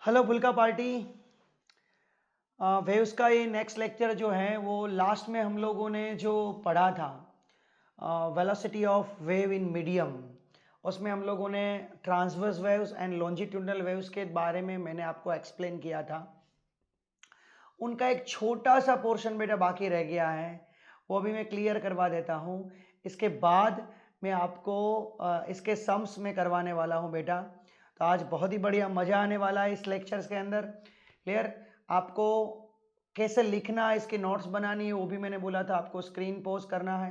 Hello फुल्का party. Waves का ये नेक्स्ट लेक्चर जो है वो लास्ट में हम लोगों ने जो पढ़ा था velocity of wave in medium, उसमें हम लोगों ने transverse waves and longitudinal waves के बारे में मैंने आपको एक्सप्लेन किया था। उनका एक छोटा सा पोर्शन बेटा बाकी रह गया है, वो भी मैं क्लियर करवा देता हूँ। इसके बाद मैं आपको इसके सम्स में करवाने वाला हूँ बेटा। तो आज बहुत ही बढ़िया मज़ा आने वाला है इस लेक्चर्स के अंदर। क्लियर? आपको कैसे लिखना है, इसकी नोट्स बनानी है, वो भी मैंने बोला था। आपको स्क्रीन पोज करना है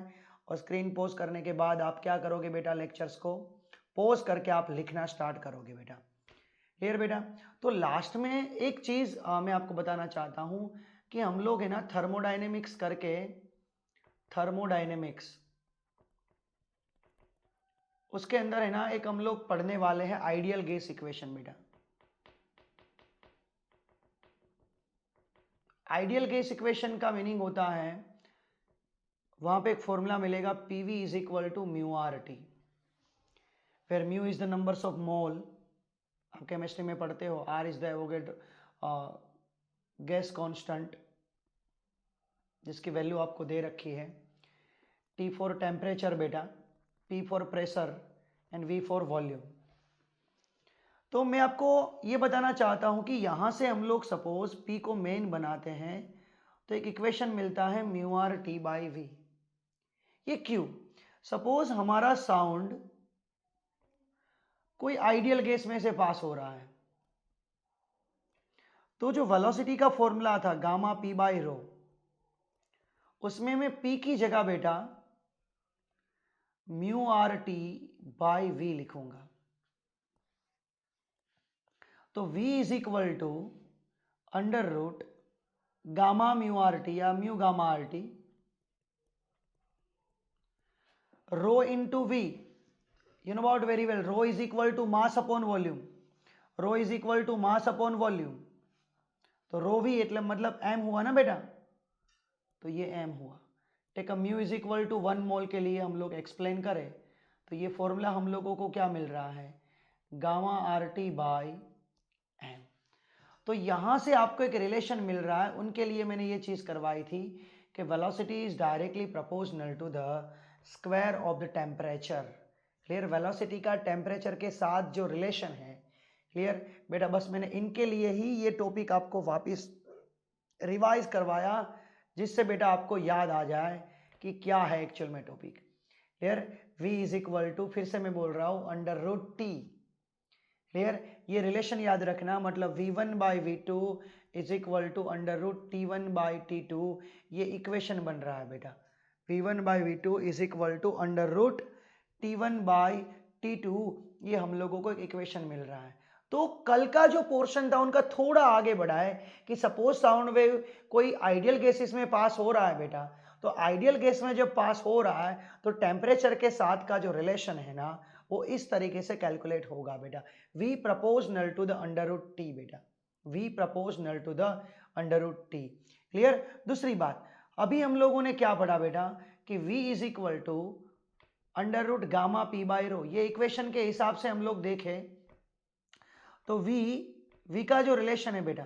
और स्क्रीन पोज करने के बाद आप क्या करोगे बेटा, लेक्चर्स को पोज करके आप लिखना स्टार्ट करोगे बेटा। क्लियर बेटा? तो लास्ट में एक चीज मैं आपको बताना चाहता हूं कि हम लोग है ना थर्मोडायनेमिक्स करके, थर्मोडायनेमिक्स उसके अंदर है ना एक हम लोग पढ़ने वाले हैं आइडियल गैस इक्वेशन बेटा। आइडियल गैस इक्वेशन का मीनिंग होता है, वहां पे एक फॉर्मूला मिलेगा PV is equal to mu R T, फिर mu is the numbers of mole, आप केमिस्ट्री में पढ़ते हो। R is the Avogadro gas constant जिसकी वैल्यू आपको दे रखी है। टी फॉर टेम्परेचर बेटा, P for pressure and V for volume. तो मैं आपको ये बताना चाहता हूं कि यहां से हम लोग सपोज पी को मेन बनाते हैं तो एक इक्वेशन मिलता है mu R T by V. ये क्यों? सपोज हमारा साउंड कोई आइडियल गैस में से पास हो रहा है, तो जो वेलोसिटी का फॉर्मूला था गामा पी बाई रो, उसमें मैं पी की जगह बेटा mu R T by V लिखूंगा। तो v is equal to under root gamma mu R T या mu gamma R T rho into V. You know about very well, rho is equal to mass upon volume, rho is equal to mass upon volume. तो rho we मतलब M हुआ ना बेटा, तो ये M हुआ। Take mu is equal to 1 mole के लिए हम लोग एक्सप्लेन करें तो ये फॉर्मूला हम लोगों को क्या मिल रहा है, gamma R T by M. तो यहां से आपको एक रिलेशन मिल रहा है, उनके लिए मैंने ये चीज करवाई थी कि velocity is directly proportional to the square of the temperature. Clear? Velocity का टेम्परेचर के साथ जो रिलेशन है। क्लियर बेटा? बस मैंने इनके लिए ही ये टॉपिक आपको वापस रिवाइज करवाया, जिससे बेटा आपको याद आ जाए कि क्या है एक्चुअल में topic. Clear? v is equal to, फिर से मैं बोल रहा हूं, अंडर रूट टी। क्लियर? ये रिलेशन याद रखना, मतलब v1 by V two is equal to under root t1 by t2। ये इक्वेशन बन रहा है बेटा, v1 by V two is equal to under root t1 by t2। ये हम लोगों को एक इक्वेशन मिल रहा है। तो कल का जो पोर्शन था उनका थोड़ा आगे बढ़ा है कि सपोज साउंड वेव कोई आइडियल गैसेस में पास हो रहा है बेटा, तो आइडियल गैस में जब पास हो रहा है तो टेम्परेचर के साथ का जो रिलेशन है ना, वो इस तरीके से कैलकुलेट होगा बेटा, v proportional to the under root t बेटा, v proportional to the under root t। Clear? दूसरी बात, अभी हम लोगों ने क्या पढ़ा बेटा कि v is equal to under root gamma P by rho. ये इक्वेशन के हिसाब से हम लोग देखें तो v का जो रिलेशन है बेटा,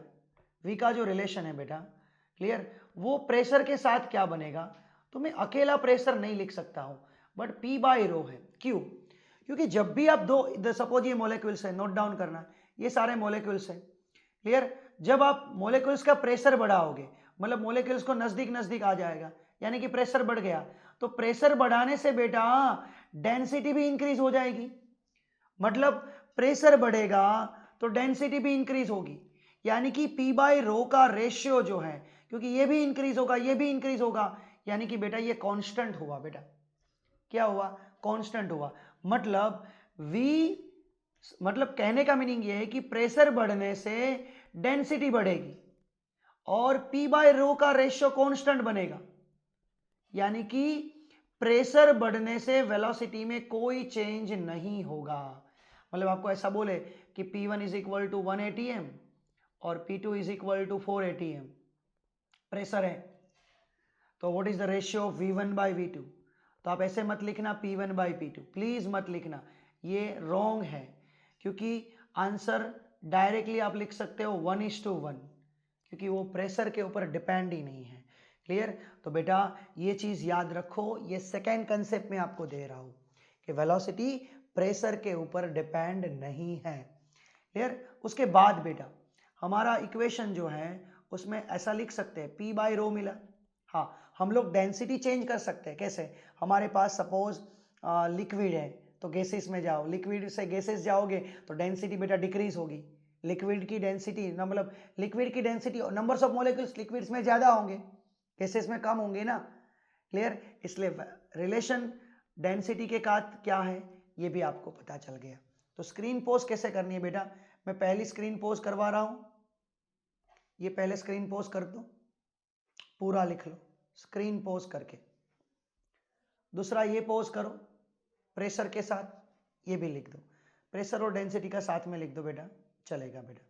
v का जो रिलेशन है बेटा, क्लियर, वो प्रेशर के साथ क्या बनेगा, तो मैं अकेला प्रेशर नहीं लिख सकता हूं, बट p बाई रो है। क्यों? क्योंकि जब भी आप दो, सपोज ये मोलिक्यूल्स है, नोट डाउन करना, ये सारे मोलिक्यूल्स है। क्लियर? जब आप मोलिक्यूल्स का प्रेशर बढ़ाओगे, मतलब मोलिक्यूल्स को नजदीक नजदीक आ जाएगा, यानी कि प्रेशर बढ़ गया, तो प्रेशर बढ़ाने से बेटा डेंसिटी भी इंक्रीज हो जाएगी। मतलब प्रेशर बढ़ेगा तो डेंसिटी भी इंक्रीज होगी, यानी कि पी बाई रो का रेशियो जो है, क्योंकि ये भी इंक्रीज होगा, ये भी इंक्रीज होगा, यानी कि बेटा ये कांस्टेंट हुआ बेटा। क्या हुआ? कांस्टेंट हुआ। मतलब v, मतलब कहने का मीनिंग ये है कि प्रेशर बढ़ने से डेंसिटी बढ़ेगी और p बाय रो का रेशियो कांस्टेंट बनेगा, यानी कि प्रेशर बढ़ने से वेलोसिटी में कोई चेंज नहीं होगा। मतलब आपको ऐसा बोले कि P1 is equal to 1 atm और P2 is equal to 4 atm pressure है, तो what is the ratio of V1 by V2? तो आप ऐसे मत लिखना P1 बाई P2, प्लीज मत लिखना, ये रॉन्ग है, क्योंकि आंसर डायरेक्टली आप लिख सकते हो 1:1, क्योंकि वो प्रेशर के ऊपर डिपेंड ही नहीं है। क्लियर? तो बेटा ये चीज याद रखो, ये सेकेंड कंसेप्ट में आपको दे रहा हूं कि वेलोसिटी प्रेशर के ऊपर डिपेंड नहीं है। क्लियर? उसके बाद बेटा हमारा इक्वेशन जो है उसमें ऐसा लिख सकते हैं, P बाई रो मिला। हाँ, हम लोग डेंसिटी चेंज कर सकते हैं। कैसे? हमारे पास सपोज लिक्विड है तो गैसेस में जाओ, लिक्विड से गैसेस जाओगे तो डेंसिटी बेटा डिक्रीज होगी। लिक्विड की डेंसिटी मतलब लिक्विड की density, numbers of molecules liquids में ज्यादा होंगे, गैसेस में कम होंगे ना। क्लियर? इसलिए रिलेशन डेंसिटी के का क्या है ये भी आपको पता चल गया। तो स्क्रीन पोज कैसे करनी है बेटा, मैं पहली स्क्रीन पोज करवा रहा हूं, ये पहले स्क्रीन पोज कर दो, पूरा लिख लो स्क्रीन पोज करके। दूसरा ये पोज करो प्रेशर के साथ, ये भी लिख दो, प्रेशर और डेंसिटी का साथ में लिख दो बेटा, चलेगा बेटा।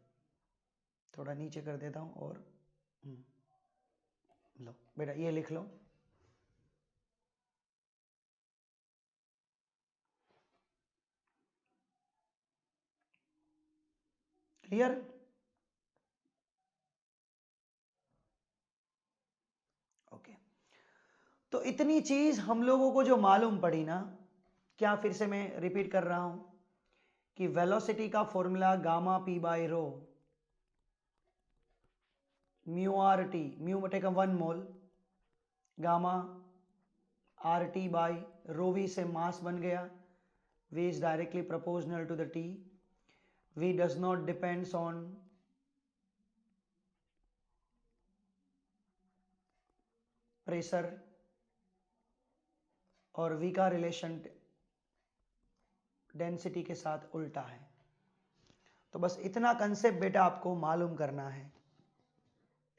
थोड़ा नीचे कर देता हूं और लो बेटा ये लिख लो। क्लियर? ओके, तो इतनी चीज हम लोगों को जो मालूम पड़ी ना, क्या फिर से मैं रिपीट कर रहा हूं कि वेलोसिटी का formula gamma P by rho, mu R T, mu बटेगा 1 mole, gamma R T by rho V से मास बन गया, V is directly proportional to the T, V does not depends on pressure और V का relation density के साथ उल्टा है। तो बस इतना कंसेप्ट बेटा आपको मालूम करना है,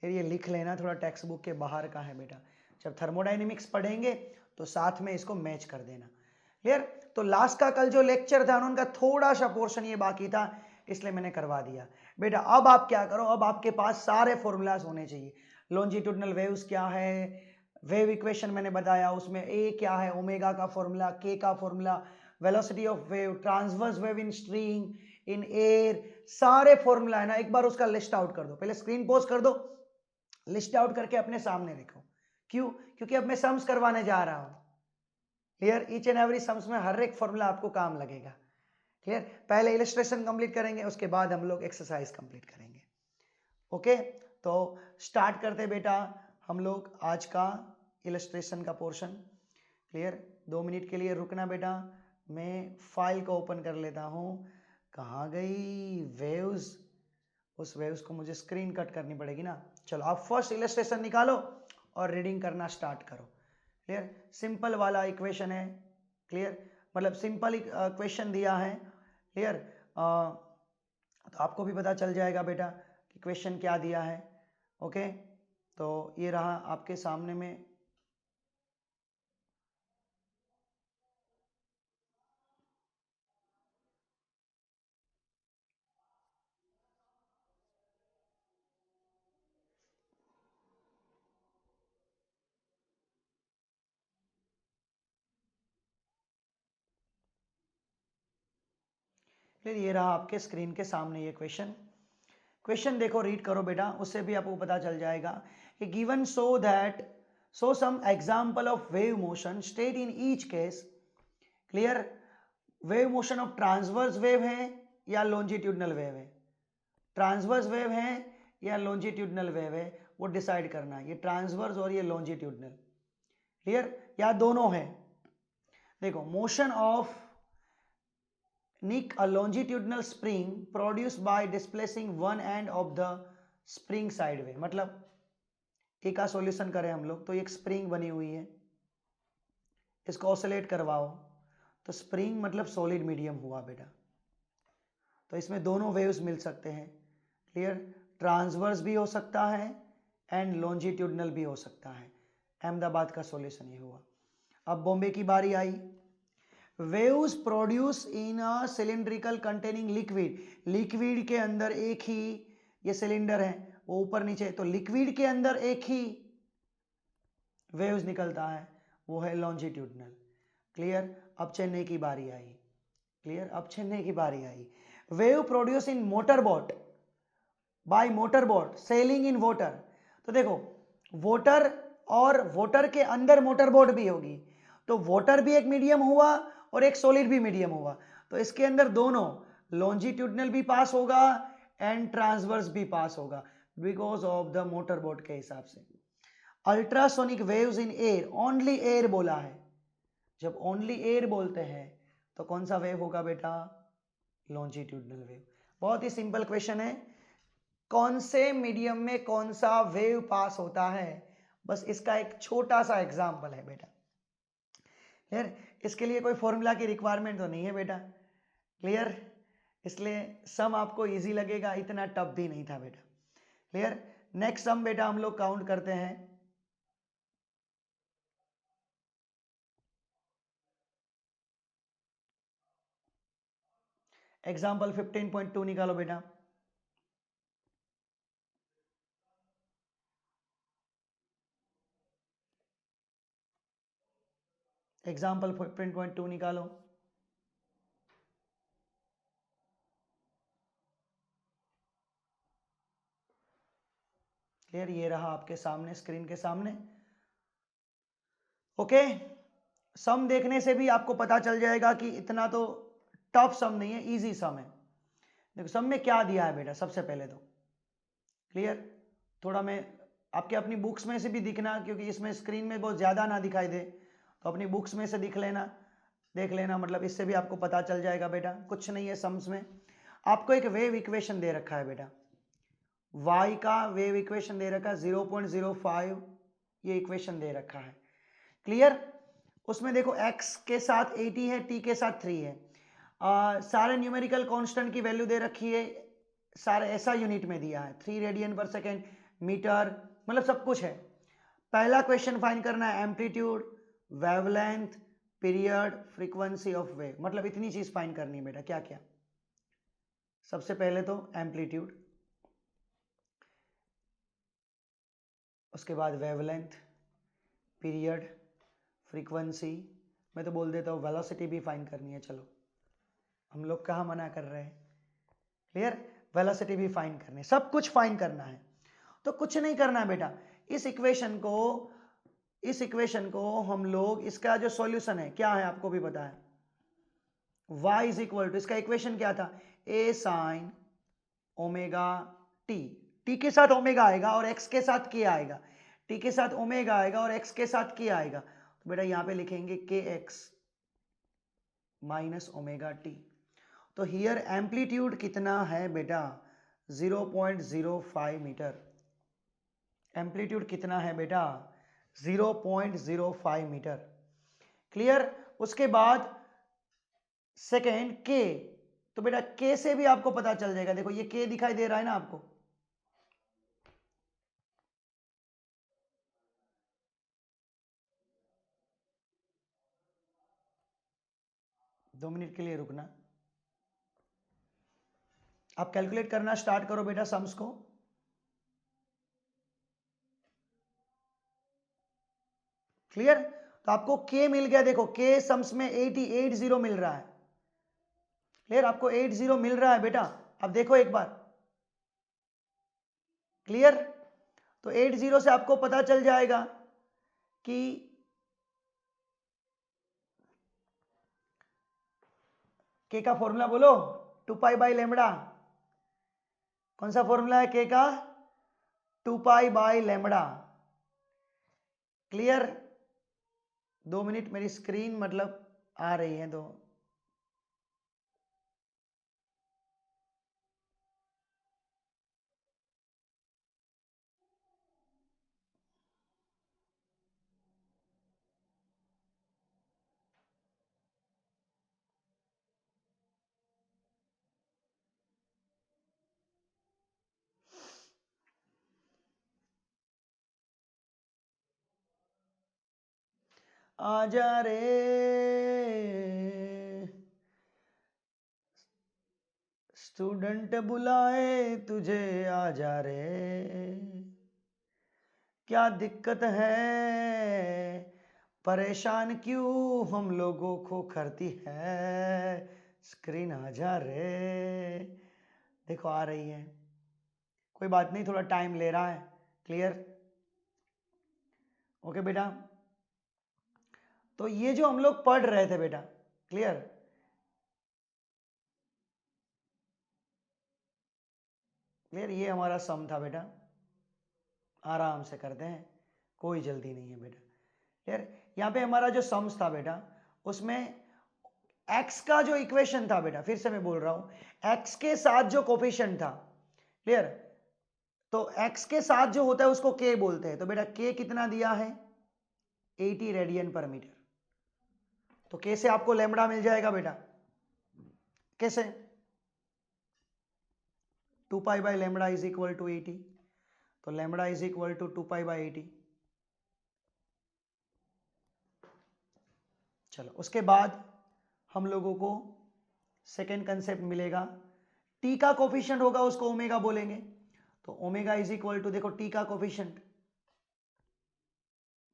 फिर ये लिख लेना, थोड़ा टेक्स्ट बुक के बाहर का है बेटा। जब थर्मोडाइनेमिक्स पढ़ेंगे तो साथ में इसको मैच कर देना। क्लियर? तो लास्ट का कल जो लेक्चर था उनका थोड़ा सा पोर्शन ये बाकी था, इसलिए मैंने करवा दिया बेटा। अब आप क्या करो, अब आपके पास सारे फॉर्मूलाज होने चाहिए। लॉन्जिट्यूडनल वेव्स क्या है, वेव इक्वेशन मैंने बताया, उसमें ए क्या है, ओमेगा का फॉर्मूला, के का formula, velocity of wave, transverse wave in string, in air, सारे फॉर्मूला है ना, एक बार उसका लिस्ट आउट कर दो। पहले स्क्रीन पोस्ट कर दो, लिस्ट आउट करके अपने सामने लिखो। क्यों? क्योंकि अब मैं सम्स करवाने जा रहा हूं। Clear? Each and every sums में हर एक फॉर्मूला आपको काम लगेगा। क्लियर? पहले इलस्ट्रेशन कंप्लीट करेंगे, उसके बाद हम लोग एक्सरसाइज कंप्लीट करेंगे। ओके, तो स्टार्ट करते बेटा हम लोग आज का इलस्ट्रेशन का पोर्शन। क्लियर? 2 मिनट के लिए रुकना बेटा, मैं फाइल को ओपन कर लेता हूं। कहाँ गई वेव्स? उस वेव्स को मुझे स्क्रीन कट करनी पड़ेगी ना। चलो आप फर्स्ट इलस्ट्रेशन निकालो और रीडिंग करना स्टार्ट करो। क्लियर? सिंपल वाला इक्वेशन है। क्लियर? मतलब सिंपल क्वेश्चन दिया है। क्लियर? तो आपको भी पता चल जाएगा बेटा कि क्वेश्चन क्या दिया है। ओके, तो ये रहा आपके सामने में। फिर ये रहा आपके स्क्रीन के सामने ये क्वेश्चन। क्वेश्चन देखो, रीड करो बेटा, उससे भी आपको पता चल जाएगा कि given so some example of wave motion, state in each case. Clear? Wave motion of transverse wave है या लॉन्जिट्यूडनल वेव है, ट्रांसवर्स वेव है या लॉन्जिट्यूडनल वेव है, वो डिसाइड करना है। ये ट्रांसवर्स और ये लॉन्जिट्यूडनल। क्लियर? या दोनों है। देखो, motion of Nick, a longitudinal spring produced by displacing one end of the spring sideway। मतलब एक का सॉल्यूशन करें हम लोग, तो एक स्प्रिंग बनी हुई है, इसको ऑसिलेट करवाओ, तो स्प्रिंग मतलब सॉलिड मीडियम हुआ बेटा, तो इसमें दोनों वेव्स मिल सकते हैं। क्लियर? ट्रांसवर्स भी हो सकता है एंड लॉन्जिट्यूडनल भी हो सकता है। अहमदाबाद का सॉल्यूशन ये हुआ। अब बॉम्बे की बारी आई। Waves produce in a cylindrical containing liquid, liquid के अंदर एक ही, ये सिलेंडर है वो ऊपर नीचे, तो लिक्विड के अंदर एक ही वेव्स निकलता है, वो है लॉन्जिट्यूडनल। क्लियर? अब चेन्नई की बारी आई। क्लियर? अब चेन्नई की बारी आई। Wave produce in motor boat by motor boat sailing in water. तो देखो वाटर और वाटर के अंदर मोटर बोट भी होगी, तो वाटर भी एक मीडियम हुआ और एक सॉलिड भी मीडियम हुआ, तो इसके अंदर दोनों लॉन्जिट्यूडनल भी पास होगा एंड ट्रांसवर्स भी पास होगा because of the motor boat के हिसाब से। Ultrasonic waves in air, only air बोला है, जब ओनली एयर बोलते हैं तो कौन सा वेव होगा बेटा? Longitudinal wave. बहुत ही सिंपल क्वेश्चन है, कौन से मीडियम में कौन सा वेव पास होता है, बस इसका एक छोटा सा एग्जांपल है बेटा। क्लियर? इसके लिए कोई फॉर्मूला की रिक्वायरमेंट तो नहीं है बेटा। क्लियर? इसलिए सम आपको इजी लगेगा, इतना टफ भी नहीं था बेटा। क्लियर? नेक्स्ट सम बेटा हम लोग काउंट करते हैं। एग्जाम्पल 15.2 निकालो बेटा। एग्जाम्पल 15.2 निकालो। क्लियर? ये रहा आपके सामने, स्क्रीन के सामने। ओके, सम देखने से भी आपको पता चल जाएगा कि इतना तो टफ सम नहीं है, इजी सम है। देखो सम में क्या दिया है बेटा, सबसे पहले तो क्लियर, थोड़ा मैं आपके अपनी बुक्स में से भी दिखना, क्योंकि इसमें स्क्रीन में बहुत ज़्यादा ना दिखाई दे, तो अपनी बुक्स में से दिख लेना, देख लेना, मतलब इससे भी आपको पता चल जाएगा बेटा। कुछ नहीं है सम्स में, आपको एक वेव इक्वेशन दे रखा है बेटा, y का वेव इक्वेशन दे रखा है 0.05, ये इक्वेशन दे रखा है। क्लियर? उसमें देखो x के साथ 80 है, t के साथ 3 है, सारे न्यूमेरिकल कांस्टेंट की वैल्यू दे रखी है, सारे ऐसा यूनिट में दिया है, 3 रेडियन पर सेकेंड, मीटर, मतलब सब कुछ है। पहला क्वेश्चन फाइंड करना है amplitude, wavelength, period, frequency of wave, मतलब इतनी चीज फाइंड करनी है बेटा। क्या क्या? सबसे पहले तो एम्पलीट्यूड, उसके बाद वेवलेंथ, पीरियड, फ्रीक्वेंसी, मैं तो बोल देता हूँ वेलोसिटी भी फाइंड करनी है। चलो, हम लोग कहाँ मना कर रहे हैं? क्लियर? वेलोसिटी भी फाइंड करनी है, सब कुछ फाइंड करना है। तो कुछ नहीं करना है बेटा, इस इक्वेशन को हम लोग, इसका जो सॉल्यूशन है क्या है आपको भी पता है, y इज इक्वल टू, इसका इक्वेशन क्या था, a sine omega T, T के साथ ओमेगा आएगा और x के साथ k आएगा, टी के साथ ओमेगा आएगा और x के साथ k आएगा, तो बेटा यहां पे लिखेंगे kx माइनस ओमेगा टी। तो हियर एम्पलीट्यूड कितना है बेटा? 0.05 मीटर। एम्पलीट्यूड कितना है बेटा? 0.05 मीटर। क्लियर? उसके बाद सेकेंड के, तो बेटा के से भी आपको पता चल जाएगा, देखो ये के दिखाई दे रहा है ना आपको, दो मिनट के लिए रुकना, आप कैलकुलेट करना स्टार्ट करो बेटा सम्स को। क्लियर? तो आपको के मिल गया, देखो के सम्स में 80 मिल रहा है। क्लियर? आपको 80 मिल रहा है बेटा, अब देखो एक बार। क्लियर? तो 80 से आपको पता चल जाएगा कि के का फॉर्मूला बोलो, 2π/λ। कौन सा फॉर्मूला है के का? 2π/λ। क्लियर? 2 मिनट, मेरी स्क्रीन मतलब आ रही है तो आजा रे स्टूडेंट बुलाए तुझे, आजा रे, क्या दिक्कत है, परेशान क्यों हम लोगों को करती है, स्क्रीन आ जा रे, देखो आ रही है, कोई बात नहीं, थोड़ा टाइम ले रहा है। क्लियर? ओके बेटा, तो ये जो हम लोग पढ़ रहे थे बेटा, क्लियर, क्लियर, ये हमारा सम था बेटा, आराम से करते हैं, कोई जल्दी नहीं है बेटा। क्लियर? यहाँ पे हमारा जो सम्स था बेटा, उसमें x का जो इक्वेशन था बेटा, फिर से मैं बोल रहा हूं, x के साथ जो कोफिशिएंट था, क्लियर, तो x के साथ जो होता है उसको k बोलते हैं। तो बेटा k कितना दिया है? 80 रेडियन पर मीटर। तो k से आपको लैम्बडा मिल जाएगा बेटा, कैसे? 2 pi by lambda is equal to 80। तो lambda is equal to 2 pi by 80। चलो, उसके बाद हम लोगों को सेकेंड कंसेप्ट मिलेगा, टी का कोफिशिएंट होगा उसको ओमेगा बोलेंगे। तो ओमेगा इज इक्वल टू, देखो टी का कोफिशिएंट,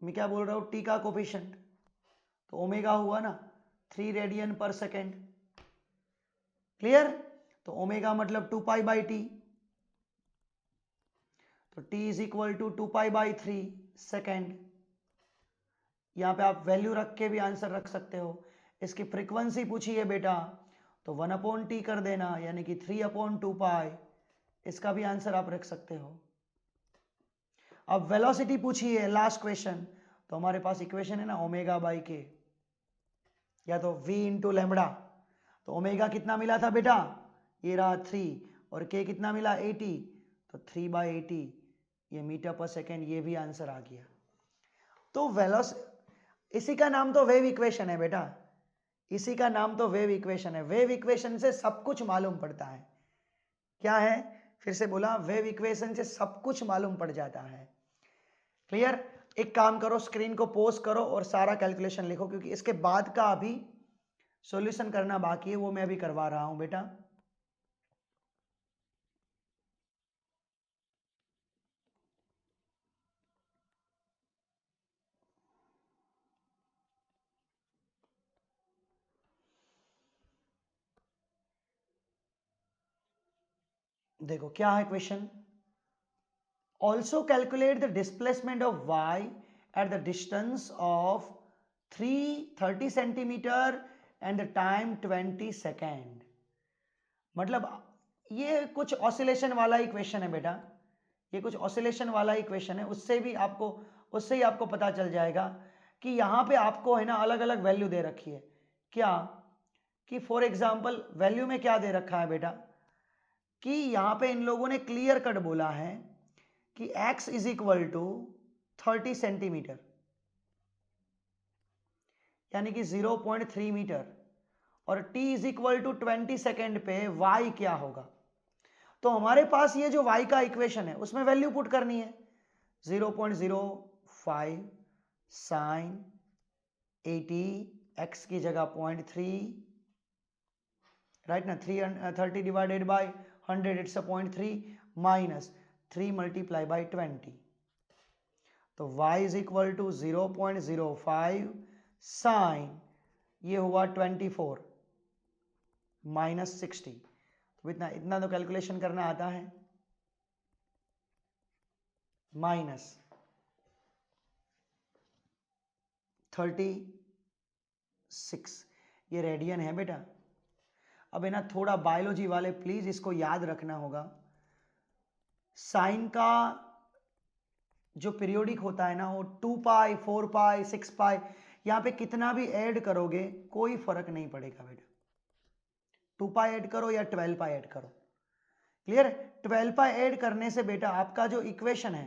मैं क्या बोल रहा हूं, टी का कोफिशिएंट, तो ओमेगा हुआ ना 3 रेडियन पर सेकेंड। क्लियर? तो ओमेगा मतलब 2 पाई बाई टी, तो T is equal to 2 pi by 3 second. यहां पे आप वैल्यू रख के भी आंसर रख सकते हो। इसकी फ्रीक्वेंसी पूछी है बेटा, तो 1 अपॉन टी कर देना, यानी कि 3 अपॉन 2 पाई, इसका भी आंसर आप रख सकते हो। अब वेलोसिटी पूछी है, लास्ट क्वेश्चन, तो हमारे पास इक्वेशन है ना ओमेगा बाई के, या तो v इंटू लैम्बडा। तो ओमेगा कितना मिला था बेटा, ये रहा 3, और k कितना मिला 80, तो 3 बाई 80, ये मीटर पर सेकेंड, ये भी आंसर आ गया। तो इसी का नाम तो वेव इक्वेशन है बेटा, इसी का नाम तो वेव इक्वेशन है। वेव इक्वेशन से सब कुछ मालूम पड़ता है। क्या है? फिर से बोला, वेव इक्वेशन से सब कुछ मालूम पड़ जाता है। क्लियर? एक काम करो, स्क्रीन को पॉज करो और सारा कैलकुलेशन लिखो, क्योंकि इसके बाद का अभी सॉल्यूशन करना बाकी है, वो मैं अभी करवा रहा हूं बेटा। देखो क्या है question, also calculate the displacement of y at the distance of 330 centimetre and the time 20 second. मतलब ये कुछ ऑसिलेशन वाला ही क्वेश्चन है बेटा, ये कुछ ऑसिलेशन वाला ही क्वेश्चन है। उससे ही आपको पता चल जाएगा कि यहाँ पे आपको है ना अलग अलग वैल्यू दे रखी है। क्या? कि फॉर एग्जाम्पल वैल्यू में क्या दे रखा है बेटा, कि यहाँ पे इन लोगों ने क्लियर कट बोला है कि x is equal to 30 centimetre, यानी कि 0.3 मीटर, और t is equal to 20 second पे y क्या होगा। तो हमारे पास ये जो y का इक्वेशन है उसमें वैल्यू पुट करनी है, 0.05 साइन 80, x की जगह 0.3, राइट ना, 30 divided by 100, it's a 0.3, minus 3 multiply by 20। तो y is equal to 0.05 sine, ये हुआ 24 माइनस 60। तो इतना इतना तो कैलकुलेशन करना आता है, माइनस 36, ये रेडियन है बेटा। अब है ना थोड़ा बायोलॉजी वाले प्लीज इसको याद रखना होगा, साइन का जो पीरियोडिक होता है ना वो 2 पाई 4 पाई 6 पाई, यहाँ पे कितना भी ऐड करोगे कोई फर्क नहीं पड़ेगा बेटा। 2 पाई ऐड करो या 12 पाई ऐड करो, क्लियर? 12 पाई ऐड करने से बेटा आपका जो इक्वेशन है,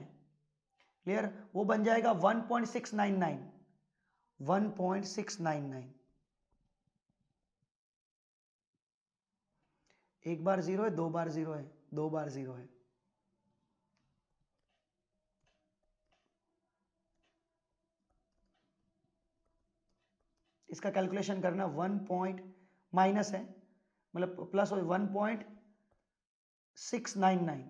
क्लियर, वो बन जाएगा 1.699, 1.699। एक बार जीरो है, दो बार जीरो है, दो बार जीरो है, इसका कैलकुलेशन करना 1 पॉइंट माइनस है, मतलब प्लस 1.699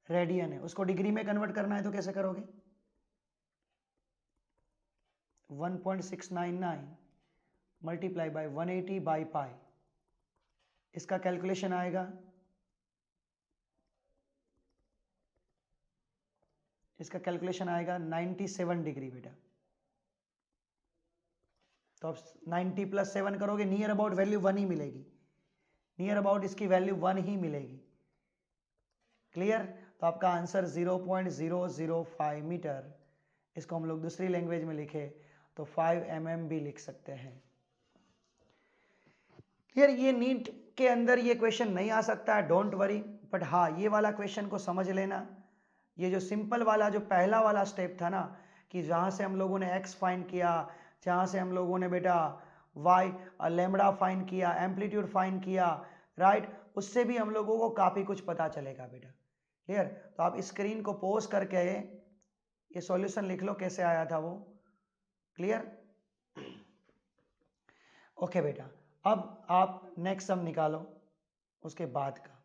रेडियन है। उसको डिग्री में कन्वर्ट करना है तो कैसे करोगे, 1.699 मल्टीप्लाई बाय 180 बाई पाई, इसका कैलकुलेशन आएगा, इसका कैलकुलेशन आएगा 97 डिग्री बेटा। तो अब 90 प्लस 7 करोगे, नियर अबाउट वैल्यू 1 ही मिलेगी, नियर अबाउट इसकी वैल्यू 1 ही मिलेगी। क्लियर? तो आपका आंसर 0.005 मीटर। इसको हम लोग दूसरी लैंग्वेज में लिखे तो 5 mm भी लिख सकते हैं। क्लियर? ये नीट के अंदर ये क्वेश्चन नहीं आ सकता है, डोंट वरी, बट हाँ ये वाला क्वेश्चन को समझ लेना। ये जो सिंपल वाला जो पहला वाला स्टेप था ना, कि जहाँ से हम लोगों ने x फाइंड किया, जहाँ से हम लोगों ने बेटा y लैम्बडा फाइंड किया, एम्पलीट्यूड फाइंड किया, राइट, उससे भी हम लोगों को काफ़ी कुछ पता चलेगा बेटा। क्लियर? तो आप स्क्रीन को पोज करके ये सॉल्यूशन लिख लो कैसे आया था वो। क्लियर? ओके बेटा, अब आप नेक्स्ट सम निकालो उसके बाद का।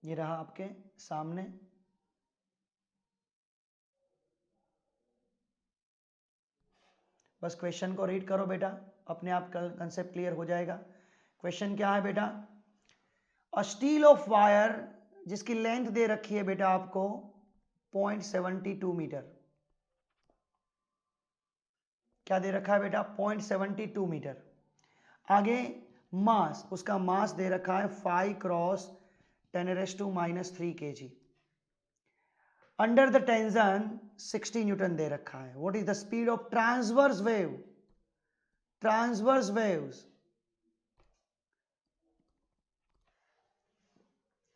ये रहा आपके सामने। बस क्वेश्चन को रीड करो बेटा, अपने आप कंसेप्ट क्लियर हो जाएगा। क्वेश्चन क्या है बेटा? अ स्टील ऑफ वायर जिसकी लेंथ दे रखी है बेटा आपको 0.72 मीटर। क्या दे रखा है बेटा? 0.72 मीटर। आगे मास, उसका मास दे रखा है 5 cross 10⁻³ kg। Under the tension 60 newton दे रखा है। What is the speed of transverse wave? Transverse waves.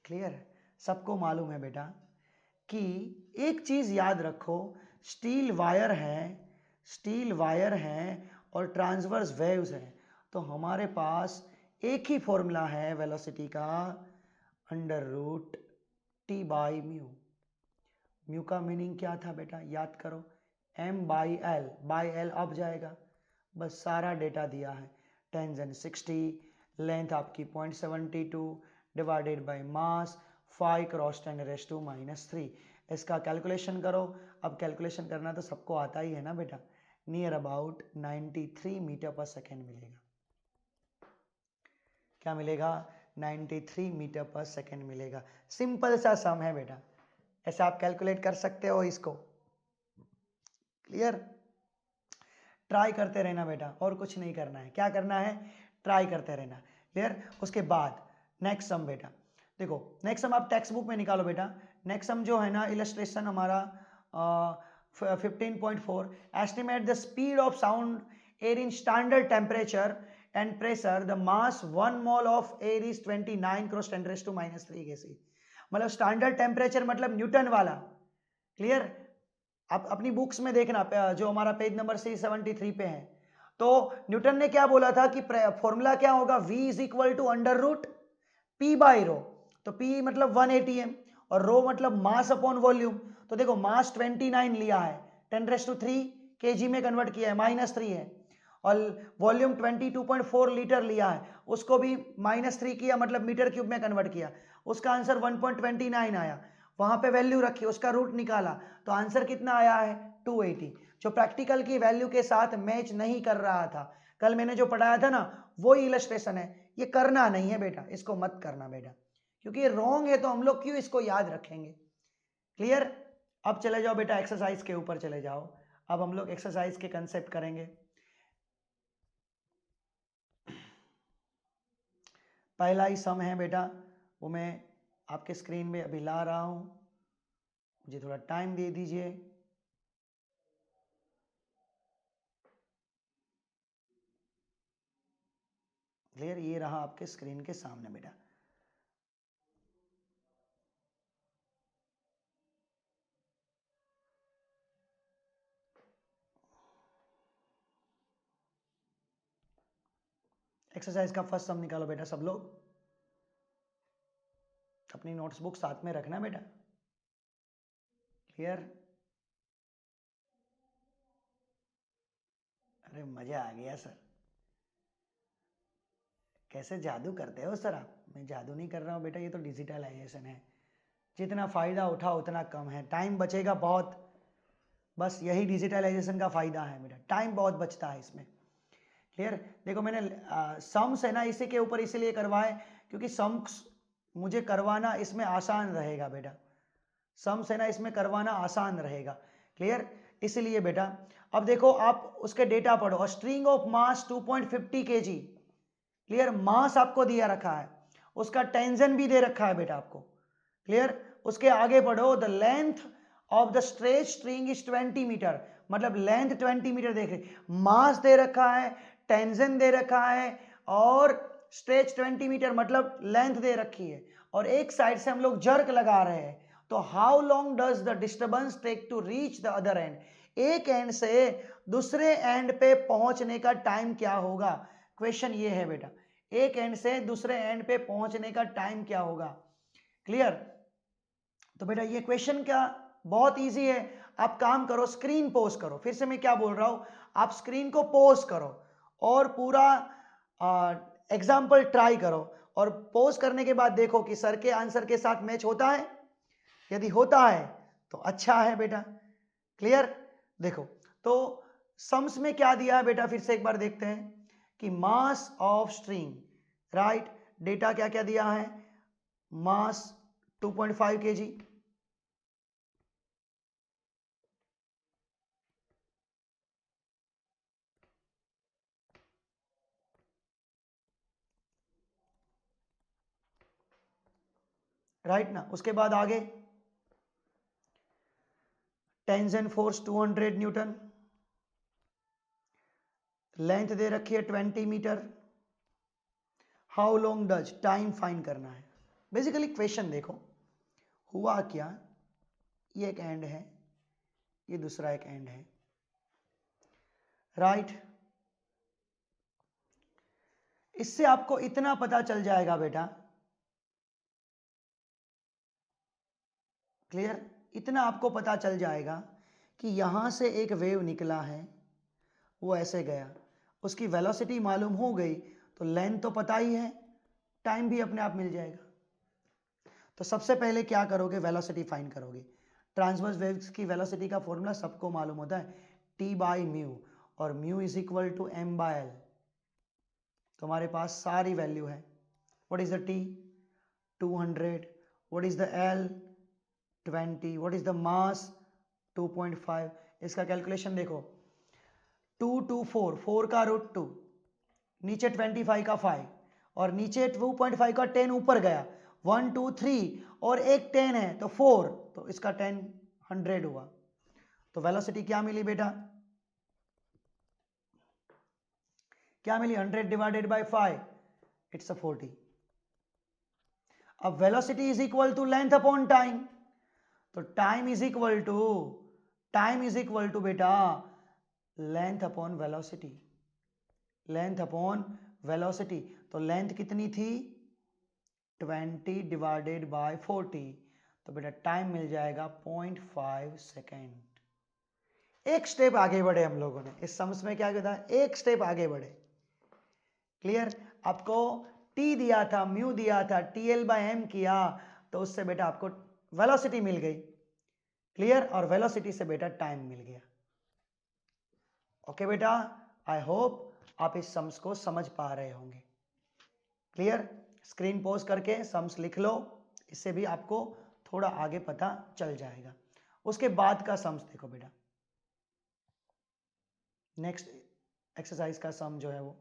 Clear है? सबको मालूम है बेटा कि एक चीज याद रखो, स्टील वायर है, स्टील वायर है और ट्रांसवर्स वेव्स है, तो हमारे पास एक ही फॉर्मूला है वेलोसिटी का, √T/μ। म्यू का मीनिंग क्या था बेटा? याद करो, M/L, बाई एल अब जाएगा। बस सारा डेटा दिया है, टेंशन 60, लेंथ आपकी 0.72 डिवाइडेड बाय मास 5 क्रॉस 10⁻³ इसका कैलकुलेशन करो। अब कैलकुलेशन करना तो सबको आता ही है ना बेटा, नियर अबाउट 93 मीटर पर सेकेंड मिलेगा। क्या मिलेगा? 93 मीटर पर सेकेंड मिलेगा। सिंपल सा सम है बेटा, ऐसे आप कैलकुलेट कर सकते हो इसको। क्लियर? ट्राई करते रहना बेटा, और कुछ नहीं करना है। क्या करना है? ट्राई करते रहना। क्लियर? उसके बाद नेक्स्ट सम बेटा देखो, नेक्स्ट सम आप टेक्स्ट बुक में निकालो बेटा। नेक्स्ट सम जो है ना, इलस्ट्रेशन हमारा 15.4, estimate the speed of sound air in standard temperature and pressure, the mass 1 mole of air is 29 cross 10⁻³ kg। मतलब स्टैंडर्ड टेम्परेचर मतलब न्यूटन वाला। क्लियर? आप अपनी बुक्स में देखना, जो हमारा पेज नंबर 673 पे है, तो न्यूटन ने क्या बोला था कि फॉर्मूला क्या होगा? V is equal to √P/ρ। तो P मतलब 180 m और रो मतलब मास अपॉन वॉल्यूम। तो देखो मास 29 लिया है, 10⁻³ kg में कन्वर्ट किया है, -3 है, और वॉल्यूम 22.4 लीटर लिया है, उसको भी -3 किया, मतलब मीटर क्यूब में कन्वर्ट किया, उसका आंसर 1.29 आया। वहां पे वैल्यू रखी, उसका रूट निकाला, तो आंसर कितना आया है? 280, जो प्रैक्टिकल की वैल्यू के साथ मैच नहीं कर रहा था। कल मैंने जो पढ़ाया था ना, वही इलस्ट्रेशन है। ये करना नहीं है बेटा, इसको मत करना बेटा, क्योंकि ये रॉन्ग है, तो हम लोग क्यों इसको याद रखेंगे। क्लियर? अब चले जाओ बेटा एक्सरसाइज के ऊपर चले जाओ। अब हम लोग एक्सरसाइज के कंसेप्ट करेंगे। पहला ही सम है बेटा, वो मैं आपके स्क्रीन में अभी ला रहा हूं, मुझे थोड़ा टाइम दे दीजिए। क्लियर? ये रहा आपके स्क्रीन के सामने बेटा। एक्सरसाइज का फर्स्ट सम निकालो बेटा सब लोग, अपनी नोट्स बुक साथ में रखना बेटा। क्लियर? अरे मजा आ गया सर, कैसे जादू करते हो सर आप? मैं जादू नहीं कर रहा हूँ बेटा, ये तो डिजिटलाइजेशन है। जितना फ़ायदा उठाओ उतना कम है, टाइम बचेगा बहुत। बस यही डिजिटलाइजेशन का फ़ायदा है बेटा, टाइम बहुत बचता है इसमें। क्लियर? देखो मैंने सम्स है ना इसी के ऊपर इसीलिए करवाए क्योंकि सम्स मुझे करवाना इसमें आसान रहेगा बेटा। सम्स है ना इसमें करवाना आसान रहेगा। क्लियर? इसलिए बेटा अब देखो आप उसके डेटा पढ़ो। String of mass 2.50 kg। Clear? Mass आपको दिया रखा है, उसका टेंशन भी दे रखा है बेटा आपको। क्लियर? उसके आगे बढ़ो। The length of the stretch string is 20 metre, मतलब लेंथ 20 मीटर देख रहे। मास दे रखा है, टेंशन दे रखा है और स्ट्रेच 20 मीटर मतलब लेंथ दे रखी है, और एक साइड से हम लोग जर्क लगा रहे हैं। तो how long does the disturbance take to reach the other end? एक एंड से दूसरे एंड पे पहुंचने का टाइम क्या होगा? क्वेश्चन ये है बेटा, एक एंड से दूसरे एंड पे पहुंचने का टाइम क्या होगा? क्लियर? तो बेटा ये क्वेश्चन क्या, बहुत इजी है। आप काम करो, स्क्रीन पोज करो। फिर से मैं क्या बोल रहा हूं, आप स्क्रीन को पोज करो और पूरा एग्जाम्पल ट्राई करो, और पोज करने के बाद देखो कि सर के आंसर के साथ मैच होता है। यदि होता है तो अच्छा है बेटा। क्लियर? देखो तो सम्स में क्या दिया है बेटा, फिर से एक बार देखते हैं कि mass of string, right, data क्या क्या दिया है? मास 2.5 kg, राइट ना? उसके बाद आगे टेंशन फोर्स 200 न्यूटन, लेंथ दे रखी है 20 metre. How long does, time find करना है। बेसिकली क्वेश्चन देखो हुआ क्या, ये एक एंड है, ये दूसरा एक एंड है, राइट? इससे आपको इतना पता चल जाएगा बेटा, क्लियर? इतना आपको पता चल जाएगा कि यहां से एक वेव निकला है, वो ऐसे गया, उसकी वेलोसिटी मालूम हो गई तो लेंथ तो पता ही है, टाइम भी अपने आप मिल जाएगा। तो सबसे पहले क्या करोगे, वेलोसिटी फाइंड करोगे। ट्रांसवर्स वेव्स की वेलोसिटी का फॉर्मूला सबको मालूम होता है, टी बाई म्यू, और mu is equal to M by L. तुम्हारे पास सारी वैल्यू है। What is the T? 200। What is the L? 20। What is the mass? 2.5। इसका कैलकुलेशन देखो, 2 2 4, 4 का रूट 2, नीचे 25 का 5, और नीचे 2.5 का 10 ऊपर गया, 1 2 3, और एक 10 है तो 4, तो इसका 10 100 हुआ। तो वेलोसिटी क्या मिली बेटा, क्या मिली? 100 डिवाइडेड बाय 5, इट्स अ 40। अब velocity is equal to length upon time, तो टाइम इज इक्वल टू बेटा length upon velocity, length upon velocity. तो लेंथ कितनी थी? 20 डिवाइडेड बाय 40, तो बेटा टाइम मिल जाएगा 0.5 सेकेंड। एक स्टेप आगे बढ़े हम लोगों ने इस सम्स में, क्या कहता है, एक स्टेप आगे बढ़े। क्लियर? आपको टी दिया था, म्यू दिया था, टी एल बाय एम किया, तो उससे बेटा आपको वेलोसिटी मिल गई। क्लियर? और वेलोसिटी से बेटा टाइम मिल गया। ओके बेटा, आई होप आप इस सम्स को समझ पा रहे होंगे। क्लियर? स्क्रीन पॉज करके सम्स लिख लो, इससे भी आपको थोड़ा आगे पता चल जाएगा। उसके बाद का सम्स देखो बेटा, नेक्स्ट एक्सरसाइज का सम जो है वो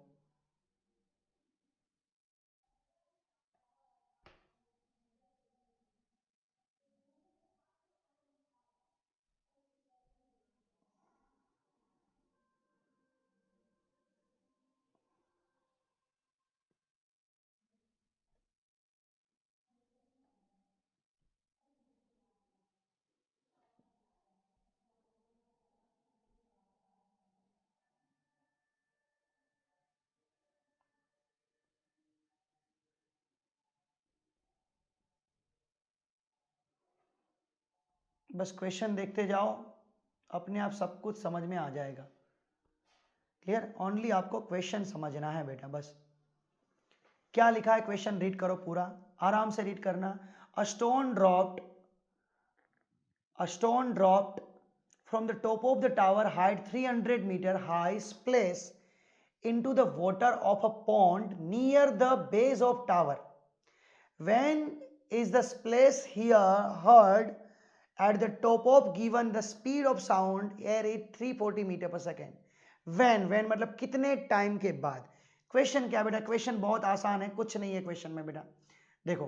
बस क्वेश्चन देखते जाओ, अपने आप सब कुछ समझ में आ जाएगा। क्लियर? ओनली आपको क्वेश्चन समझना है बेटा बस। क्या लिखा है क्वेश्चन रीड करो पूरा, आराम से रीड करना। A stone dropped from the top of the tower height 300 meter high place into the water of a pond near the base of tower. When is the splash here heard at the top of given the speed of sound air it 340 meter per second. when मतलब कितने time के बाद। Question क्या बेटा? Question बहुत आसान है, कुछ नहीं है क्वेश्चन में बेटा। देखो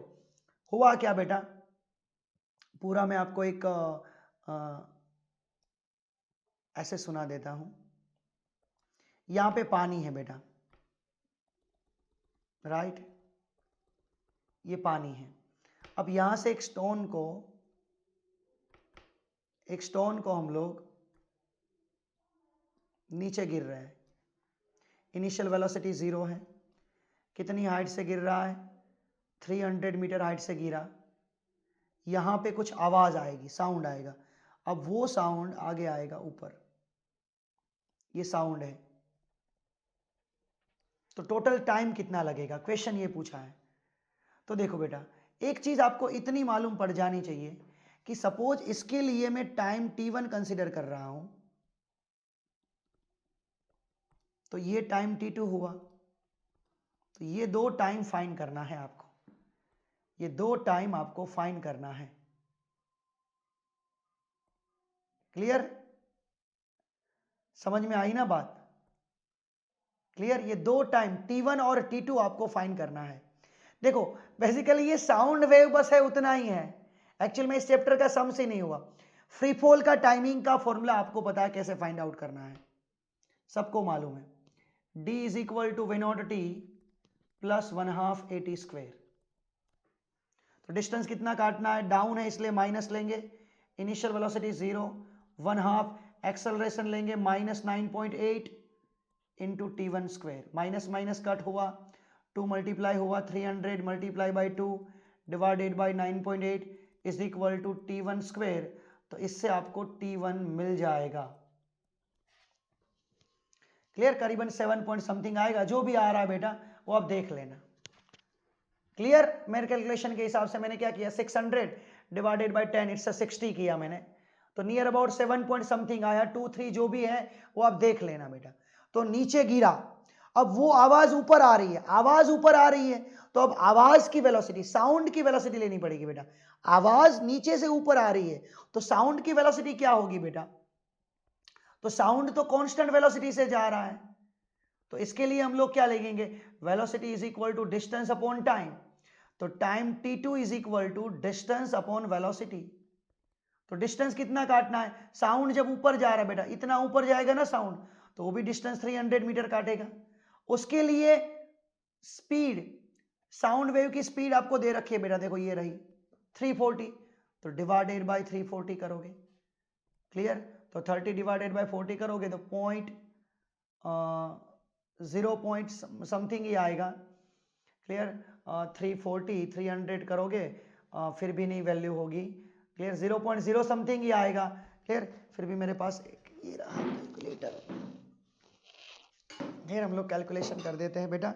हुआ क्या बेटा, पूरा मैं आपको एक ऐसे सुना देता हूं। यहां पे पानी है बेटा, राइट, ये पानी है। अब यहां से एक स्टोन को हम लोग नीचे गिर रहे हैं। इनिशियल वेलोसिटी 0 है। कितनी हाइट से गिर रहा है? 300 मीटर हाइट से गिरा। यहां पे कुछ आवाज आएगी, साउंड आएगा। अब वो साउंड आगे आएगा ऊपर, ये साउंड है। तो टोटल टाइम कितना लगेगा, क्वेश्चन ये पूछा है। तो देखो बेटा, एक चीज आपको इतनी मालूम पड़ जानी चाहिए कि सपोज इसके लिए मैं टाइम t1 कंसीडर कर रहा हूं, तो ये टाइम t2 हुआ। तो ये दो टाइम फाइंड करना है आपको, ये दो टाइम आपको फाइंड करना है। क्लियर? समझ में आई ना बात? क्लियर? ये दो टाइम t1 और t2 आपको फाइंड करना है। देखो बेसिकली ये साउंड वेव बस है, उतना ही है। एक्चुअल में इस चैप्टर का सम से नहीं हुआ। फ्री फॉल का टाइमिंग का फॉर्मूला आपको पता है कैसे फाइंड आउट करना है, सबको मालूम है। d is equal to v0t plus 1/2 at square. तो डिस्टेंस कितना काटना है? डाउन है इसलिए माइनस लेंगे। इनिशियल वेलोसिटी 0, 1/2 एक्सेलरेशन लेंगे -9.8 into t1 square. Minus minus cut हुआ, 2 मल्टीप्लाई हुआ, 300 multiply by 2 divided by 9.8 is equal to t1 square. तो इससे आपको t1 मिल जाएगा। क्लियर? करीबन 7 पॉइंट समथिंग आएगा, जो भी आ रहा है बेटा वो आप देख लेना। क्लियर? मेरे कैलकुलेशन के हिसाब से मैंने क्या किया, 600 डिवाइडेड बाई 10 इट्स 60 किया मैंने। तो नियर अबाउट 7 पॉइंट समथिंग आया। 2 3 जो भी है वो आप देख लेना बेटा। तो नीचे गिरा, अब वो आवाज ऊपर आ रही है, आवाज ऊपर आ रही है। तो अब आवाज की वेलोसिटी, साउंड की वेलोसिटी लेनी पड़ेगी बेटा। आवाज नीचे से ऊपर आ रही है, तो साउंड की वेलोसिटी क्या होगी बेटा? तो साउंड तो कांस्टेंट वेलोसिटी से जा रहा है। तो इसके लिए हम लोग क्या लिखेंगे? Velocity is equal to distance upon time. तो time t2 is equal to distance upon velocity. तो डिस्टेंस कितना काटना है? साउंड जब ऊपर जा रहा है बेटा, इतना ऊपर जाएगा ना साउंड, तो वो भी डिस्टेंस 300 मीटर काटेगा। उसके लिए स्पीड, साउंड वेव की स्पीड आपको दे रखी है बेटा, देखो ये रही 340। तो डिवाइडेड बाय 340 करोगे। क्लियर? तो 30 डिवाइडेड बाय 40 करोगे तो 0 पॉइंट समथिंग ही आएगा। क्लियर? 340 300 करोगे फिर भी नहीं वैल्यू होगी। क्लियर? 0.0 समथिंग ही आएगा। क्लियर? फिर भी मेरे पास एक ये रहा कैलकुलेटर। फिर हम लोग कैलकुलेशन कर देते हैं बेटा।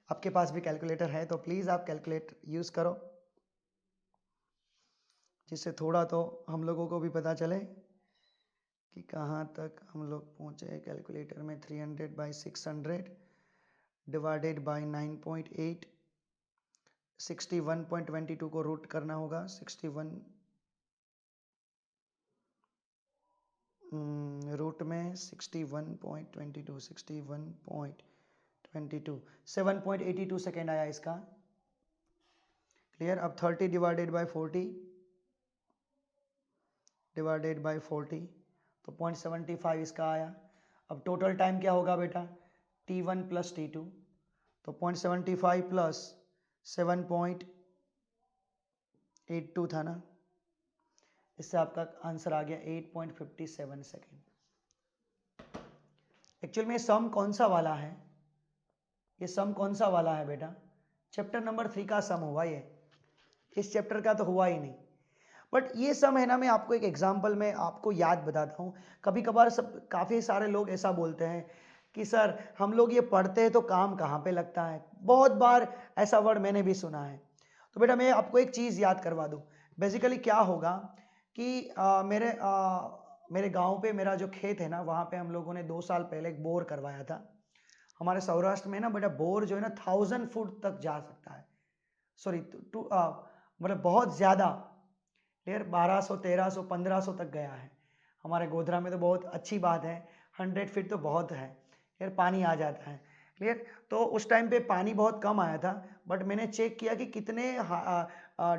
आपके पास भी कैलकुलेटर है तो प्लीज़ आप कैलकुलेट यूज़ करो, जिससे थोड़ा तो हम लोगों को भी पता चले कि कहाँ तक हम लोग पहुँचे। कैलकुलेटर में 300 बाई 600 डिवाइडेड बाई 9.8, 61.22 को रूट करना होगा। 61 रूट में 61.22, 61.22, 7.82 सेकेंड आया इसका। क्लियर? अब 30 डिवाइडेड बाई 40 डिवाइडेड बाई 40, तो 0.75 इसका आया। अब टोटल टाइम क्या होगा बेटा? t1 प्लस t2, तो 0.75 प्लस 7.82 था ना, इससे आपका आंसर आ गया 8.57 सेकेंड। एक्चुअल में सम कौन सा वाला है? ये सम कौन सा वाला है बेटा? चैप्टर नंबर 3 का सम हुआ ये, इस चैप्टर का तो हुआ ही नहीं। बट ये सब है ना, मैं आपको एक एग्जांपल में आपको याद बताता हूँ। कभी कभार सब काफ़ी सारे लोग ऐसा बोलते हैं कि सर हम लोग ये पढ़ते हैं तो काम कहाँ पे लगता है। बहुत बार ऐसा वर्ड मैंने भी सुना है। तो बेटा मैं आपको एक चीज़ याद करवा दूँ। बेसिकली क्या होगा कि मेरे गांव पे मेरा जो खेत है ना, वहाँ पे हम लोगों ने 2 साल पहले एक बोर करवाया था। हमारे सौराष्ट्र में ना बेटा बोर जो है ना 1000 फुट तक जा सकता है। सॉरी टू मतलब बहुत ज़्यादा, क्लियर, 1200 1300 1500 तक गया है। हमारे गोधरा में तो बहुत अच्छी बात है, 100 फीट तो बहुत है, क्लियर, पानी आ जाता है, क्लियर। तो उस टाइम पे पानी बहुत कम आया था, बट मैंने चेक किया कि कितने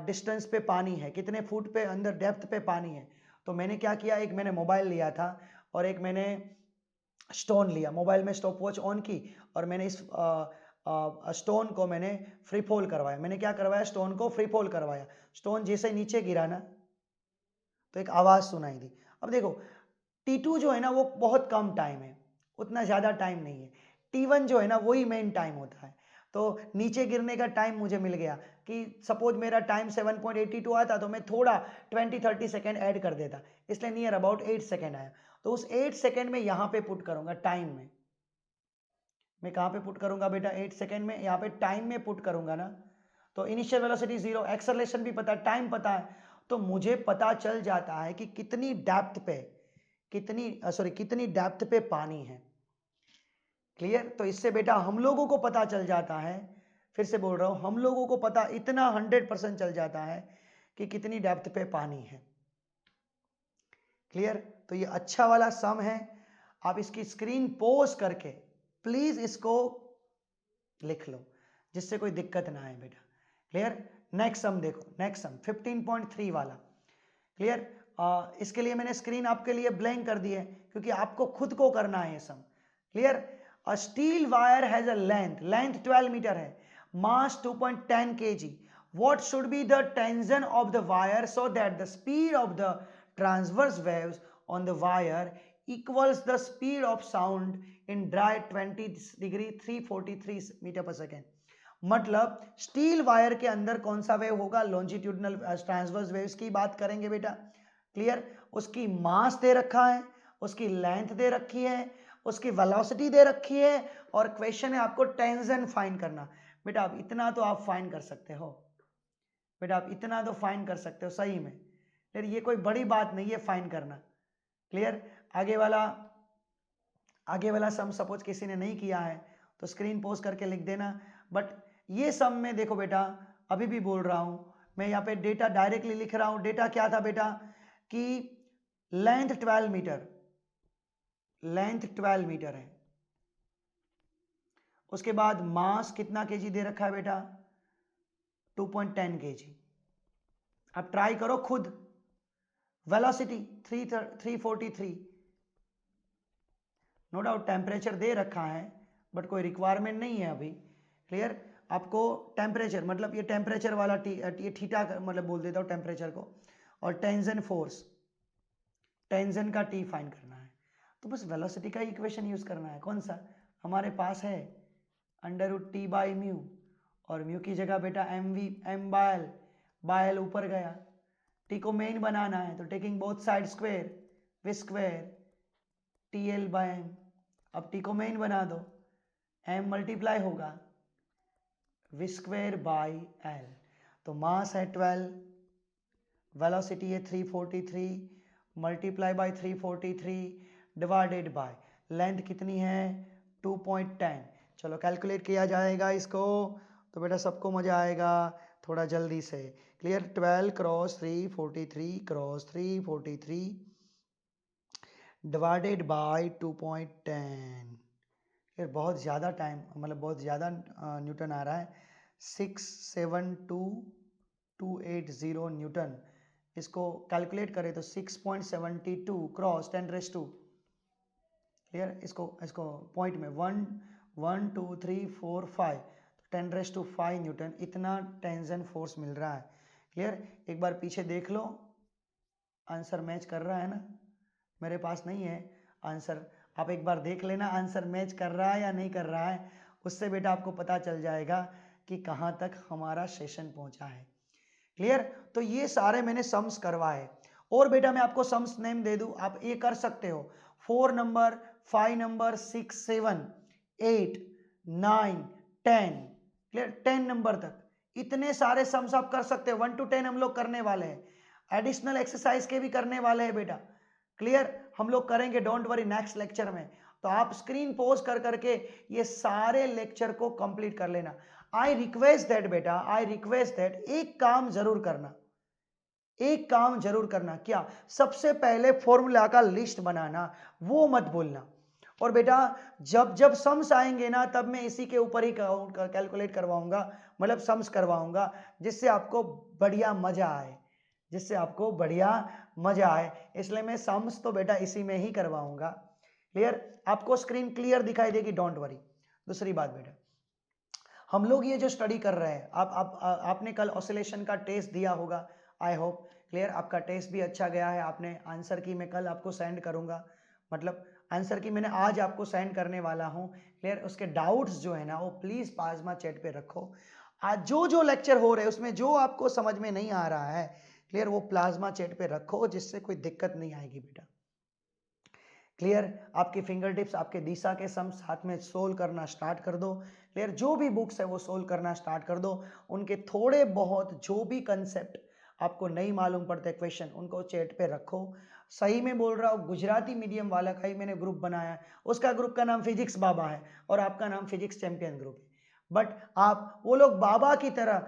डिस्टेंस पे पानी है, कितने फुट पे अंदर डेप्थ पे पानी है। तो मैंने क्या किया, एक मैंने मोबाइल लिया था और एक मैंने स्टोन लिया। मोबाइल में स्टॉप वॉच ऑन की और मैंने इस स्टोन को मैंने फ्री फॉल करवाया। मैंने क्या करवाया, स्टोन को फ्री फॉल करवाया। स्टोन जैसे नीचे गिरा ना तो एक आवाज़ सुनाई दी। अब देखो T2 जो है ना वो बहुत कम टाइम है, उतना ज़्यादा टाइम नहीं है। T1 जो है ना वही मेन टाइम होता है। तो नीचे गिरने का टाइम मुझे मिल गया कि सपोज मेरा टाइम 7.82 आता तो मैं थोड़ा 20-30 सेकेंड ऐड कर देता, इसलिए नियर अबाउट 8 सेकेंड आया। तो उस 8 सेकेंड में यहाँ पे पुट करूँगा टाइम में। मैं कहाँ पे पुट करूँगा बेटा, 8 सेकेंड में यहाँ पे टाइम में पुट करूँगा ना। तो इनिशियल वेलोसिटी 0, एक्सेलरेशन भी पता है, टाइम पता है, तो मुझे पता चल जाता है कि कितनी डेप्थ पे कितनी डेप्थ पे पानी है, क्लियर। तो इससे बेटा हम लोगों को पता चल जाता है, फिर से बोल रहा हूं, हम लोगों को पता इतना 100% चल जाता है कि कितनी डेप्थ पे पानी है, क्लियर। तो ये अच्छा वाला सम है, आप इसकी स्क्रीन पोज करके प्लीज इसको लिख लो जिससे कोई दिक्कत ना आए बेटा, क्लियर। नेक्स्ट सम देखो, नेक्स्ट सम 15.3 वाला, क्लियर। इसके लिए मैंने स्क्रीन आपके लिए ब्लैंक कर दी है क्योंकि आपको खुद को करना है ये sum, clear. A steel wire has a length 12 metre है, mass 2.10 kg. What should be the tension of the wire so that the speed of the transverse waves on the wire equals the speed of sound in dry 20 degree 343 metre पर second. मतलब steel wire के अंदर कौन सा wave होगा, longitudinal transverse waves की बात करेंगे बेटा, क्लियर। उसकी मास दे रखा है, उसकी लेंथ दे रखी है, उसकी वेलोसिटी दे रखी है और क्वेश्चन है आपको टेंशन फाइंड करना। बेटा अब इतना तो आप फाइंड कर सकते हो, बेटा आप इतना तो फाइंड कर सकते हो सही में, फिर ये कोई बड़ी बात नहीं है फाइंड करना, क्लियर। आगे वाला सम सपोज किसी ने नहीं किया है तो स्क्रीन पोज करके लिख देना। बट ये सम में देखो बेटा, अभी भी बोल रहा हूं मैं, यहाँ पे डेटा डायरेक्टली लिख रहा हूं। डेटा क्या था बेटा कि लेंथ 12 मीटर, लेंथ 12 मीटर है। उसके बाद मास कितना केजी दे रखा है बेटा, 2.10 kg। अब ट्राई करो खुद। वेलोसिटी 343, नो डाउट टेम्परेचर दे रखा है बट कोई रिक्वायरमेंट नहीं है अभी, क्लियर। आपको टेम्परेचर मतलब ये टेम्परेचर वाला ये थीटा मतलब बोल देता हूँ टेम्परेचर को, और टेंशन फोर्स, टेंशन का टी फाइंड करना है। तो बस वेलोसिटी का इक्वेशन यूज करना है, कौन सा हमारे पास है, √T/μ, और म्यू की जगह बेटा m बाय एल ऊपर गया। टी को मेन बनाना है तो taking both side square, V square TL/m। अब टी को मेन बना दो, m मल्टीप्लाई होगा वी स्क्वायर बाई एल। तो मास है 12, वेलोसिटी है 343, multiply by 343 divided by length कितनी है 2.10। चलो कैलकुलेट किया जाएगा इसको तो बेटा सबको मजा आएगा, थोड़ा जल्दी से, clear. 12 cross 343 cross 343 divided bye 2.10, फिर बहुत ज़्यादा टाइम मतलब बहुत ज़्यादा न्यूटन आ रहा है, 672,280 न्यूटन। इसको कैलकुलेट करें तो 6.72 क्रॉस 10⁻², क्लियर। इसको पॉइंट में 1 1 2 3 4 5 10⁻5 न्यूटन इतना टेंशन फोर्स मिल रहा है, क्लियर। एक बार पीछे देख लो, आंसर मैच कर रहा है ना, मेरे पास नहीं है आंसर, आप एक बार देख लेना आंसर मैच कर रहा है या नहीं कर रहा है, उससे बेटा आपको पता चल जाएगा कि कहाँ तक हमारा सेशन पहुँचा है, क्लियर। तो ये सारे मैंने सम्स करवाए। और बेटा मैं आपको सम्स नेम दे दूं, आप ये कर सकते हो। 4 नंबर, 5 नंबर, 6, 7, 8, 9, 10, क्लियर, 10 नंबर तक इतने सारे सम्स आप कर सकते हो। 1 to 10 हम लोग करने वाले हैं। एडिशनल एक्सरसाइज के भी करने वाले हैं बेटा। क्लियर, हम लोग करेंगे, डोंट वरी, नेक्स्ट लेक्चर में। तो आप स्क्रीन पोज कर करके ये सारे लेक्चर को कंप्लीट कर लेना। आई रिक्वेस्ट दैट बेटा, आई रिक्वेस्ट दैट एक काम जरूर करना, एक काम जरूर करना। क्या? सबसे पहले फॉर्मूला का लिस्ट बनाना, वो मत भूलना। और बेटा जब जब सम्स आएंगे ना, तब मैं इसी के ऊपर ही कैलकुलेट करवाऊंगा, मतलब सम्स करवाऊंगा, जिससे आपको बढ़िया मजा आए, जिससे आपको बढ़िया मजा आए। इसलिए मैं सम्स तो बेटा इसी में ही करवाऊंगा। क्लियर, आपको स्क्रीन क्लियर दिखाई देगी, डोंट वरी। दूसरी बात बेटा, हम लोग ये जो स्टडी कर रहे हैं, आपने कल ऑसिलेशन का टेस्ट दिया होगा, आई होप। क्लियर, आपका टेस्ट भी अच्छा गया है। आपने आंसर की मैं कल आपको सेंड करूंगा, मतलब आंसर की मैंने आज आपको सेंड करने वाला हूं। क्लियर, उसके डाउट्स जो है ना वो प्लीज प्लाज्मा चैट पे रखो। आज जो जो लेक्चर हो रहे हैं उसमें जो आपको समझ में नहीं आ रहा है, क्लियर, वो प्लाज्मा चैट पे रखो, जिससे कोई दिक्कत नहीं आएगी बेटा। क्लियर, आपकी फिंगर टिप्स, आपके दिशा के सम साथ में सोल्व करना स्टार्ट कर दो। क्लियर, जो भी बुक्स है वो सोल्व करना स्टार्ट कर दो। उनके थोड़े बहुत जो भी कंसेप्ट आपको नहीं मालूम पड़ते क्वेश्चन, उनको चैट पे रखो। सही में बोल रहा हूँ, गुजराती मीडियम वाला का ही मैंने ग्रुप बनाया है, उसका ग्रुप का नाम फिजिक्स बाबा है और आपका नाम फिजिक्स चैंपियन ग्रुप है। बट आप वो लोग बाबा की तरह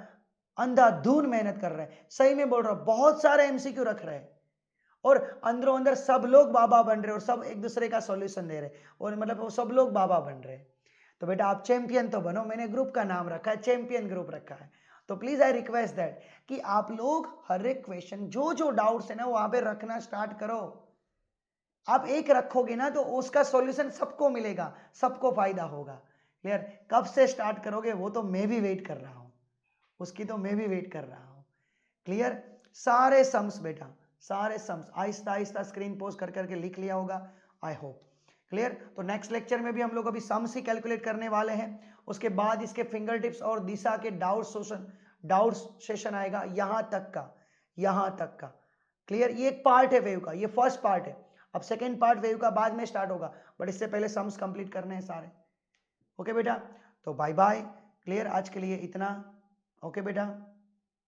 अंधाधुन मेहनत कर रहे हैं। सही में बोल रहा हूँ, बहुत सारे एमसीक्यू रख रहे हैं और अंदरों अंदर सब लोग बाबा बन रहे हैं और सब एक दूसरे का सॉल्यूशन दे रहे हैं, और मतलब वो सब लोग बाबा बन रहे हैं। तो बेटा आप चैंपियन तो बनो, मैंने ग्रुप का नाम रखा है, चैंपियन ग्रुप रखा है। तो प्लीज आई रिक्वेस्ट दैट कि आप लोग हर एक क्वेश्चन, जो जो डाउट्स है ना, वहां पे रखना स्टार्ट करो। आप एक रखोगे ना तो उसका सॉल्यूशन सबको मिलेगा, सबको फायदा होगा। क्लियर, कब से स्टार्ट करोगे वो तो मैं भी वेट कर रहा हूं, उसकी तो मैं भी वेट कर रहा हूं। क्लियर, सारे सम्स बेटा, सारे sums Aahista Aahista screen post कर करके लिख लिया होगा, आई होप। क्लियर, तो नेक्स्ट लेक्चर में भी हम लोग अभी सम्स ही कैलकुलेट करने वाले हैं। उसके बाद इसके फिंगर टिप्स और दिशा के डाउट सेशन आएगा, यहां तक का, यहां तक का। क्लियर, ये एक पार्ट है वेव का, ये फर्स्ट पार्ट है। अब सेकेंड पार्ट वेव का बाद में स्टार्ट होगा, बट इससे पहले सम्स कंप्लीट करने हैं सारे। ओके बेटा, तो बाय बाय। क्लियर, आज के लिए इतना। ओके बेटा।